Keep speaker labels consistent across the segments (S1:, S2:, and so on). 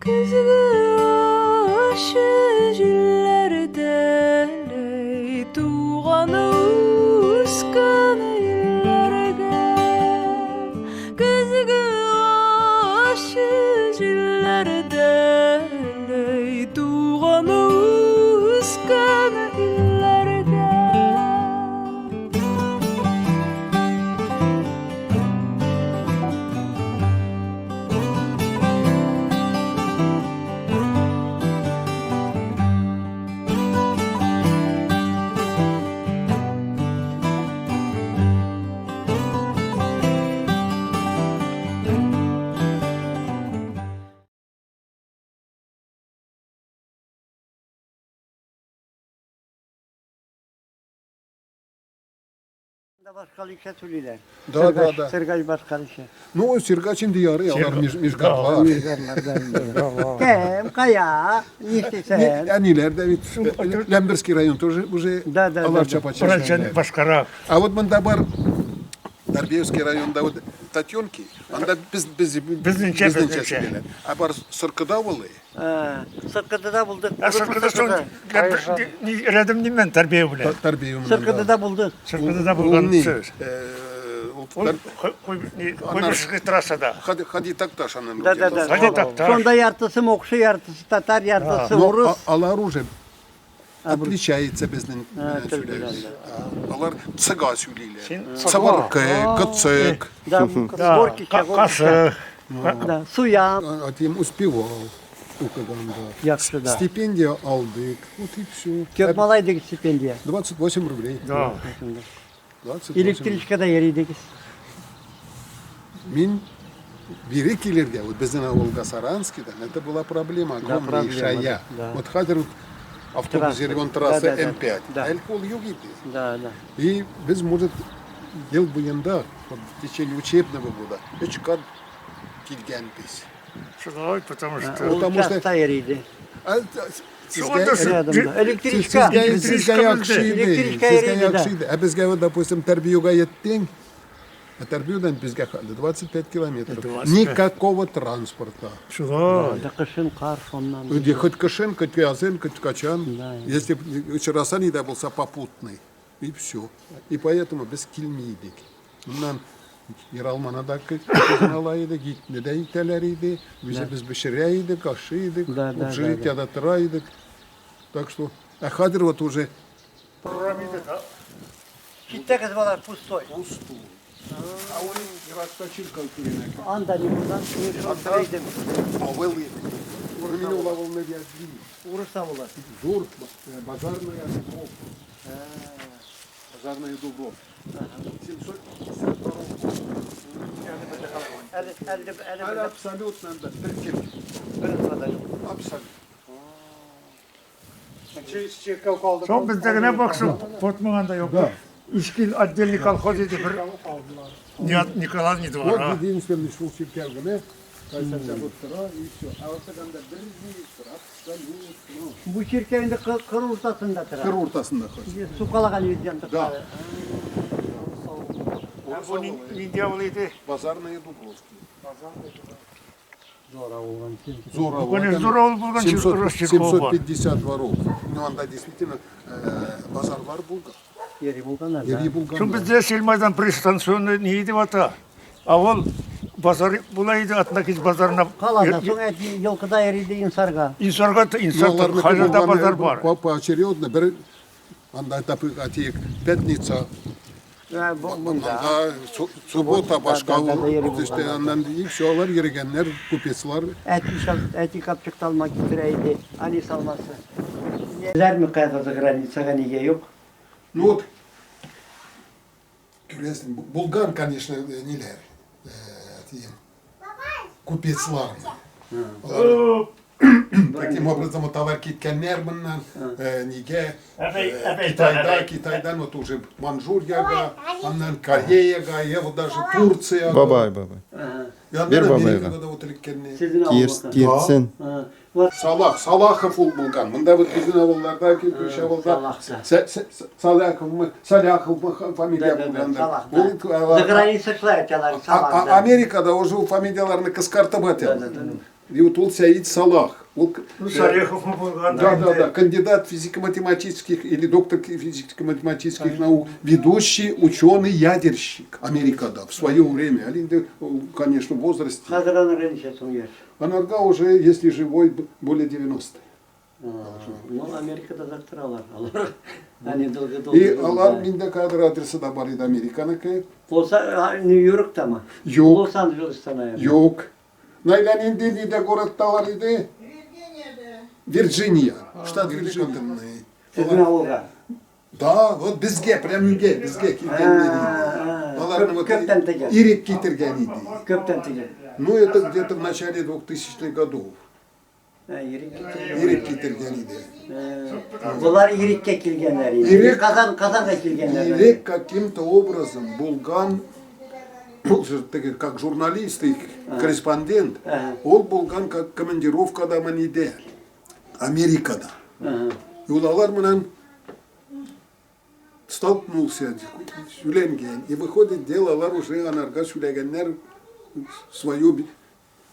S1: Kızgı aşıcılardan tuğanı uskan illerge Kızgı aşıcılardan tuğanı uskan illerge
S2: Başkalıkça söylüyorlar.
S3: Да.
S2: Sergaç başkalıkça.
S3: Ну, Сергач'ın diyarı yalar Mirgarlar.
S2: Kem, kaya, işte sen.
S3: Анилерде ведь Лямберский район тоже уже
S2: Да.
S3: Алар-Чапача.
S4: Башкара.
S3: А вот мында бар Дарбеевский районда вот Татьонки, анда
S4: Bizninçe.
S3: bilen. А бар Сыркыда болы.
S2: Sırkıda da bulduk.
S4: Sırkıda son redim nimen terbiye bile.
S3: Тарбеевым.
S2: Sırkıda da bulduk.
S4: Sırkıda da bulgan söz. Koymuşuk trasada.
S3: Hadi Такташанын.
S2: Da.
S4: Hadi Taktaş.
S2: Sonda yartısı Mokşu, yartısı Tatar, yartısı Urus.
S3: Алар уже отличается безнен
S2: Türkler.
S3: Алар цыга сүйлейлер.
S4: Сен
S3: Цаваркы, кыцык.
S2: Da, Горки,
S4: Kası.
S2: Da, Suyan.
S3: Атем успевал. Укаганда.
S2: Yakşı da.
S3: Стипендия aldık. Вот и все.
S2: Kökmalaydık stipendiye.
S3: 28 рублей.
S4: Да.
S3: 28.
S2: Elektrikada yeriydik.
S3: Min biri келерге, вот біздің ауылға Саранскийдан, это была проблема огромнейшая.
S2: да.
S3: Вот хадер автобус жерген трасса
S2: Да.
S3: М5.
S2: Да.
S3: Әлкол yok idi.
S2: Da.
S3: И біз, может, ел бойында, вот в течение учебного года, үш кат келгенбіз.
S4: Şurada потому что
S3: Потому что-
S2: Uçakta yeriydi. Rядом, да. Электричка.
S3: Сізге жақсы еді.
S2: Электричка
S3: Сізге
S2: ерейді, да.
S3: жақсы еді. А бізге, вот, допустим, тәрбиеге еттің, а тәрбиеден бізге 25 километров.
S4: 25.
S3: Никакого транспорта.
S4: şurada.
S2: Da kışın kar ondan.
S3: Где хоть кышын, хоть вязын, хоть качан.
S2: Да.
S3: Если вчера не да болса попутный. И все. И поэтому без килмейдик. Bundan Yaralmana'da kızınalaydı, gitmedi de iteleriydi. Biz bişireydik, aşıydık,
S2: Да.
S3: жить ya da tıraydık. Так что, а хадр вот уже
S2: Kitle kızmalar pustoy.
S3: А он расточил калкулинек.
S2: Anda limondan şuraydım.
S3: Авелы. Меня уловил на вязли.
S2: Urus'ta bular.
S3: Зур, базарная дубов. Базарная дубов. 752
S2: Elde
S3: абсолютно, да. Абсолютно.
S4: Son bizdekine baksın. Portmağında yok. Üç kil отдельный колхоз idi bir. Николай не
S3: Вот
S4: двора.
S3: единственный случай Кергане, вот вторая и все. А вот когда bir министр, абсолютно.
S2: Bu şirketin de kır ortasında
S3: Kır
S2: tıra.
S3: ortasında koy.
S2: Su kalakan yüzden tıra.
S3: Da.
S4: Bu ne diyorlardı?
S3: Базарные Дубровские.
S2: Zor olan kim?
S3: Зорова.
S4: Bu ne zor ol bulgan
S3: 750 дворов. Ну, анда действительно базар var Bulgar.
S2: Yeri bulkanlar da.
S3: Yeri Bulgar.
S4: Şu bizde Silmay'dan pristansiyonu neydi vata? Avol pazar bulaydı atnak pazarına.
S2: Kalada son et yolkada yeriydi insarga.
S4: İnsan hayırda pazar var.
S3: Поочередно. Bir анда etapı atıyık. Пятница. Анда суббота başka olur. İşte andan değil. Şolar yerigenler, kupesler.
S2: Eti kapçıkta almak getireydi. Ali salması. Neler mi kaydadı granitsaga niye yok?
S3: Ну вот, Булгар, конечно, нелер. Купецлар. Таким образом, вот товар кеткенler bundan, niye Китайдан вот уже Манчжурияга, ondan Кореяга, ya вот даже Турция.
S5: Бабай.
S3: Yandan
S5: Bir
S3: Amerika'da
S5: babayla.
S3: da otururken
S2: Sizin avlukan.
S5: Girsin.
S3: Salahov Bulgan. Bunda bu bizim avullardaki bir avulda Salahov familya Bulgan'da.
S2: За границей шла çalar salak.
S3: Amerika'da o familyalarını kıskartıp atıyorlar. И вот он Саид Салах. Он,
S4: Шарихов мы был,
S3: да, кандидат физико-математических или доктор физико-математических наук, ведущий ученый-ядерщик Америкада в свое время. Алинде, конечно, в возрасте.
S2: Сейчас он есть.
S3: Анарга уже, если живой, более 90.
S2: Ну, Америкада зактралар. Они долго-долго.
S3: И алар минде кадр адресы да бар иде Американыкі.
S2: Нью-Йоркта ма?
S3: Yok.
S2: Лос-Анджелеста, наверное.
S3: Yok. Найланинде диде городталар иде. Вирджиния. Штат Вирджиния.
S2: Сіздің ауылға.
S3: Да, вот бізге, прям үйге, бізге келгендер иде.
S2: Көптен теген.
S3: Ирек кетірген иде.
S2: Көптен теген.
S3: Ну, это где-то в начале 2000-х годов. Ирек кетірген иде.
S2: Бұлар Ирекке келгендер. Қазанға келгендер.
S3: Ирек каким-то образом булган, как журналист и корреспондент, он булган как командировкада маниде. Америкада. И улалар менен столкнулся сүленген. И выходит дело, алар уже анарга сүлегеннер свою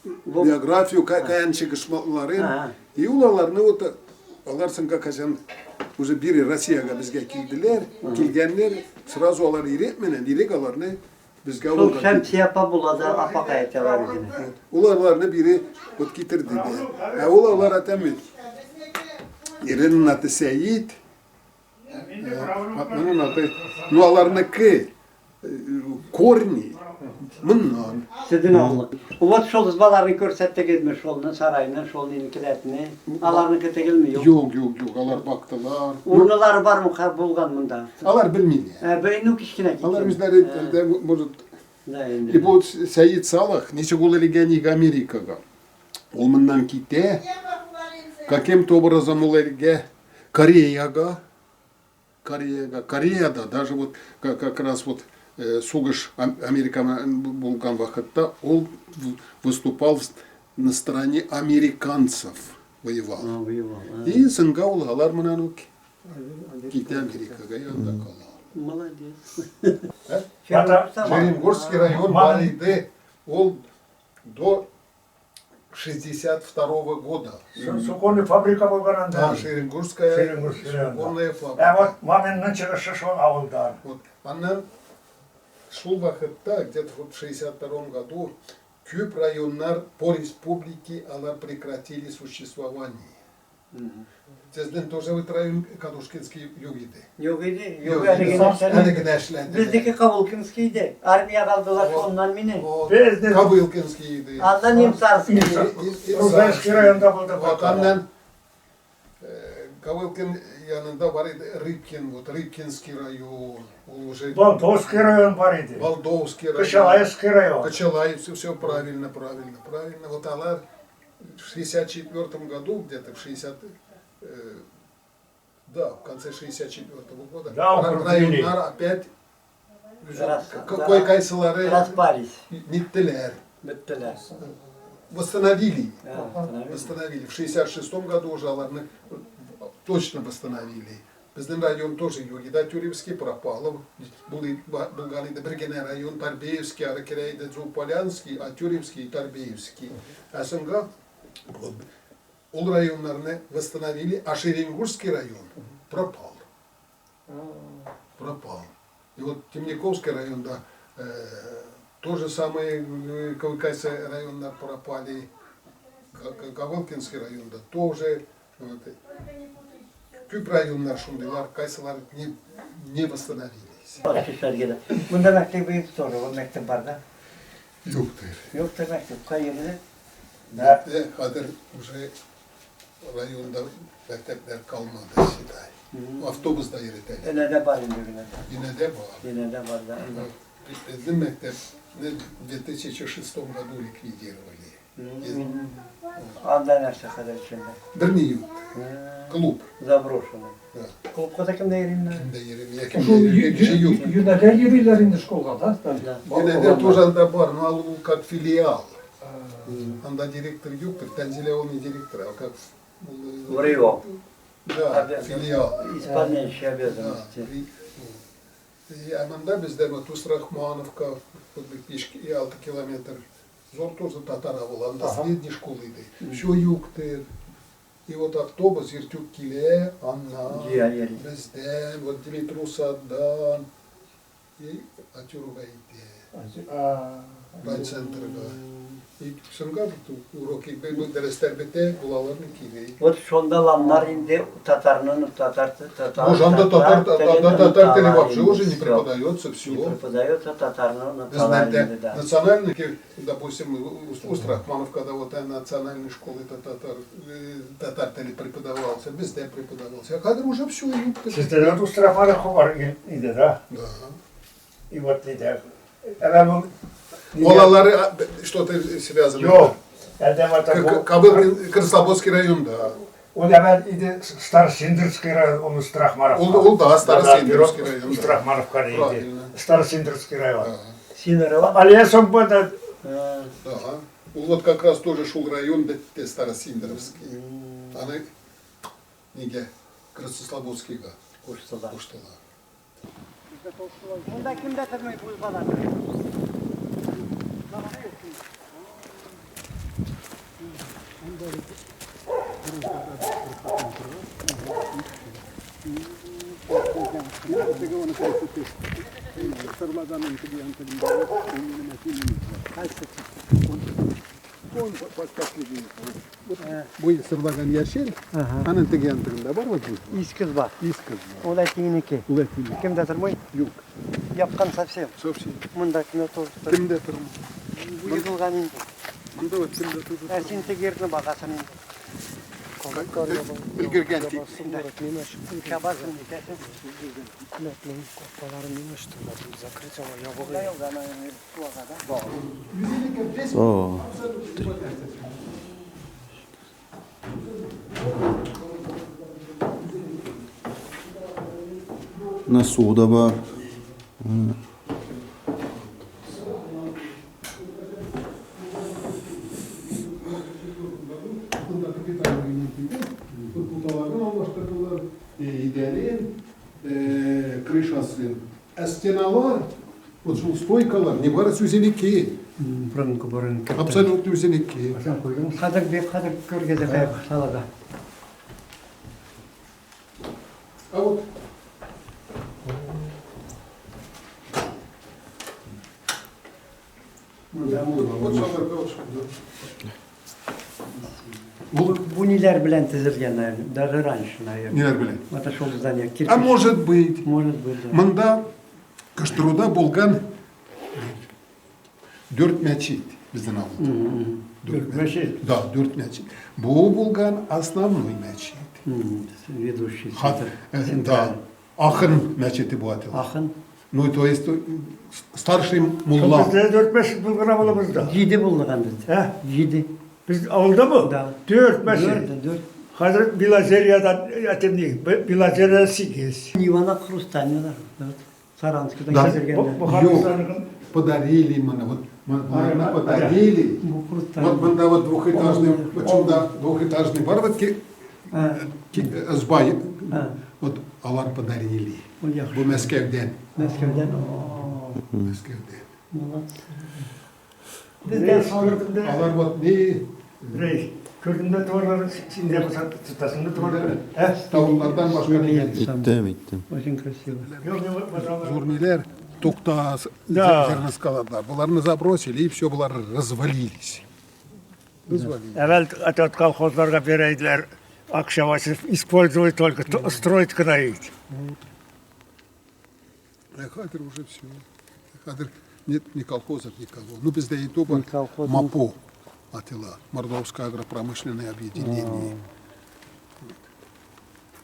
S3: биографию, каянчы кышмаларын. И улаларны вот алар сынга казан уже бири Россияга бізге келділер, келгенлер сразу алар ирек менен, ирек аларны бізге
S2: Сол шәмсия апа болады, апақа айталар өзіне.
S3: Улаларны бири вот кетірді де. Улалар атамет. Иренің аты Сәйид, атының аты, ну аларныкі корни, мыннан.
S2: Сіздің ауылы. Вот шол ызбаларын көрсетті кезме шолының сарайының, шолының келетіні. Аларының кете келмей, жоқ?
S3: Yok, алар бақтылар.
S2: Урнылары бар мұ болған мұнда?
S3: Алар білмейді.
S2: Бәйну кішкіне кеткен.
S3: Алар біздері, может,
S2: Да,
S3: и
S2: енді.
S3: вот Сәйид Салах, неше гол елгенег Америкаға. Ол мыннан ките, каким-то образом ол елге Кореяда, даже вот как раз вот сугыш Америка болған вақытта, ол выступал на стороне американцев, воевал.
S2: Воевал.
S3: И сынға ол алар мынан ките Америкаға янда қалар.
S2: Молодец.
S3: Черенгорский район бар иде, ол до 62-го года.
S4: Суконный фабрика болған
S3: Да,
S4: анда.
S3: Шеренгурская суконная фабрика.
S4: Вот маминнан чыгышы шол ауылдар.
S3: Вот. Аннан шул вақытта, где-то вот в 62-м году, көп районнар по республике алар прекратили существование. Сізден тоже вот район Кадушкинский юг иде.
S2: Yok idi.
S3: Yok,
S2: Yok әлі
S3: әлі
S2: генешлер.
S3: генешлер.
S2: Біздікі Кабылкинский иде. Армия қалдылар сонынан мені.
S4: Безде.
S3: Кабылкинский иде.
S2: Анда немцарский.
S4: Рузайский районда болды.
S3: Вот аннан Кавылкин янында бар иде Рыбкин, вот Рыбкинский район, ол уже
S4: Болтовский район бар иде.
S3: Валдовский район,
S4: Кочалайский район.
S3: Кочалаевцы, все правильно. Вот алар в 64 году, где-то в 60, да, в конце 64-го года,
S4: Да,
S3: районнар опять кайсылары
S2: Распались.
S3: ниттелер,
S2: Біттілер.
S3: восстановили.
S2: Ja,
S3: Восстановили. В 66 году уже аларны точно восстановили. Біздің район тоже юги, да, Тюревский пропал. Булгали да Бригене район, Тарбеевский, Аракерейда, Зуполянский, а Тюревский, Тарбеевский. А сынға ол районларны восстановили, а Шеренгурский район пропал. Пропал. И вот Темниковский район, да, то же самое, Кавказский район пропали, Кавылкинский район, да, тоже. Вот. Көп районлар шундайлар, кайсылар не восстановились.
S2: Bunda məktəb büyük sonra, o məktəb var da.
S3: Yoxdur.
S2: Yoxdur məktəb, qay yerdə?
S3: Kadir уже rayonda məktəblər qalmadı siday. Avtobusda yürütəlir.
S2: Yenədə var indi günədə.
S3: Yine de var.
S2: Yenədə var da.
S3: Bizim məktəb в 2006 году ликвидировали.
S2: Anda нәрsə qədər içində.
S3: Бірнею. Клуб.
S2: Заброшенный.
S3: Да.
S2: Клубқа da kimdə yerində?
S3: Kimde yerim, kimde kişi yok.
S4: Юнадар yürüyorlar indi школға, да?
S3: Yine de тоже anda var, но ол как филиал. Анда директор yok, Танзилия он не директор, а как...
S2: Врыво.
S3: Да, филиал.
S2: Исполняющий обязанности.
S3: Анда біздер вот Устрахмановка, пешки 6 километр Зор тоже татара была, наследие школы. Все юктер. И вот автобус иртюк киле, Анна, Безден, вот Дилитрусадан, и Атюрвейте, райцентрга. И Шангар уроки были дерестербете, булаларны киле.
S2: Вот şonda lamlar indi Tatar'ın Tatar
S3: Может, татар теле вообще уже не преподается,
S2: Не
S3: все.
S2: преподается Tatar'ın
S3: Знаете, национальный, допустим, у Страхманов, когда вот национальной школы татар теле преподавался, Безден преподавался, а кадр уже все.
S4: Sizde de Ustrafa'da var idi da.
S3: Да.
S4: И вот idi. Ama
S3: Молалары что-то связано.
S4: yok. Elde var da
S3: Кабыл, Краснослободский район, да.
S4: o da idi Старосиндрский район, он Страхмаров.
S3: Он, да, Старосиндрский район. да.
S4: Страхмаровка idi.
S3: Правильно.
S4: Старосиндрский район.
S3: Да.
S2: Sinir'e
S4: Ali son bu da
S3: Да. Вот как раз тоже шел район, где Старосиндровский. Она, неге, Краснослободский,
S2: Kuştular.
S3: Куштала.
S2: Bunda kim getirmeyi bu kadar?
S3: Bu sırdagan yerşel, anın tıgıyantığında var mı bu?
S2: İz kız var.
S3: İz kız var.
S2: O da kiniki.
S3: Uletili.
S2: Kim getirmeyi?
S3: Yok.
S2: Yapkan savsem.
S3: Совсем.
S2: Bunda kime tortu.
S3: Kimde turma?
S2: Bu yıkılgan indi.
S3: Bunda var, kimde turma?
S2: Ersin tegerini bakasın indi.
S3: Bilgirgen tip.
S2: Şabasın dikesin. Bunda yok ama su kadar.
S5: О, на суда бар.
S3: Крышасы. А стеналар, вот şu стойкалар, не бары üzerindeki.
S2: Burun.
S3: Абсолютно üzerindeki.
S2: Kadık bir kadık görgede kayıp salaga.
S3: А вот вот şallar kavuşmadı.
S2: Bu niler bilen tizilgenler, daha ranşına yok.
S3: Neler bilen?
S2: Ata şol zdания
S3: А
S2: kirpiç.
S3: может быть,
S2: Может быть, да.
S3: мында Кыштыруда болған 4 мәчет біздің ауылда.
S2: Dört meşe.
S3: Да, 4 мәчет. Бұл болған основной мәчет.
S2: Ведущий.
S3: Да, Ахын мәчеті болады.
S2: Ахын.
S3: Ну, то есть старший
S4: Bizde
S3: мулла.
S4: 4-5 bulgur avlumuzda.
S2: 7 bulduğun bizde.
S4: He?
S2: 7.
S4: Biz avluda mı?
S2: Da.
S4: 4-5.
S2: 4.
S4: Hazır Bilazeria'dan etimli. Bilazeria'da 8.
S2: Ивана Хрустанина. Вот. Саранский'den
S3: Да.
S2: getirgenler.
S4: Bu Harbistan'ın
S3: Подарили мне, вот мне подарили.
S2: Bu
S3: Вот
S2: Хрустанин.
S3: мында вот двухэтажный, почему-то двухэтажный бар, вот сбай. Вот алар подарили.
S2: O yaxşı.
S3: Bu Мәскәүдән.
S2: Meskev'den.
S3: Мәскәүдән.
S2: Молодцы. Bizden sonra
S3: Алар вот не
S4: Reis. Kördümde duvarları şimdi tutasında duvarları. He?
S3: Tavuklardan başka ne geldi?
S5: Gittim, gittim.
S2: Очень красиво.
S4: Yok yok. Maşallah.
S3: Зурнилер, Токтас,
S4: Да.
S3: Зерноскаладар. Бұларны забросили, и все, бұлар развалились. Развалились.
S4: Evvel atat kolхозlarga vereydiler. Akşaması использовать только строить канаид.
S3: А хатер уже все. Хатер нет ни колхозов, никого. Ну, без и то
S2: Ни колхозов.
S3: МАПО отела, Мордовское агропромышленное объединение. Вот.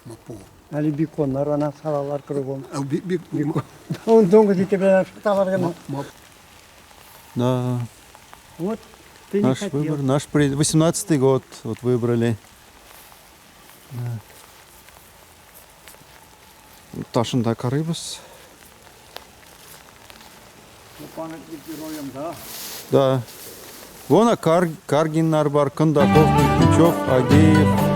S3: МАПО.
S2: Ali bikonlar, ana salalar kırıvom.
S3: А
S2: Он долго тебе шаталар гана.
S5: Да,
S2: Вот ты не
S5: наш
S2: хотел.
S5: выбор, 18-й год вот выбрали. Да. Ташында карыйбыз. Да. Вон Каргиннар бар, Кондаков, Кирпичев, Агеев.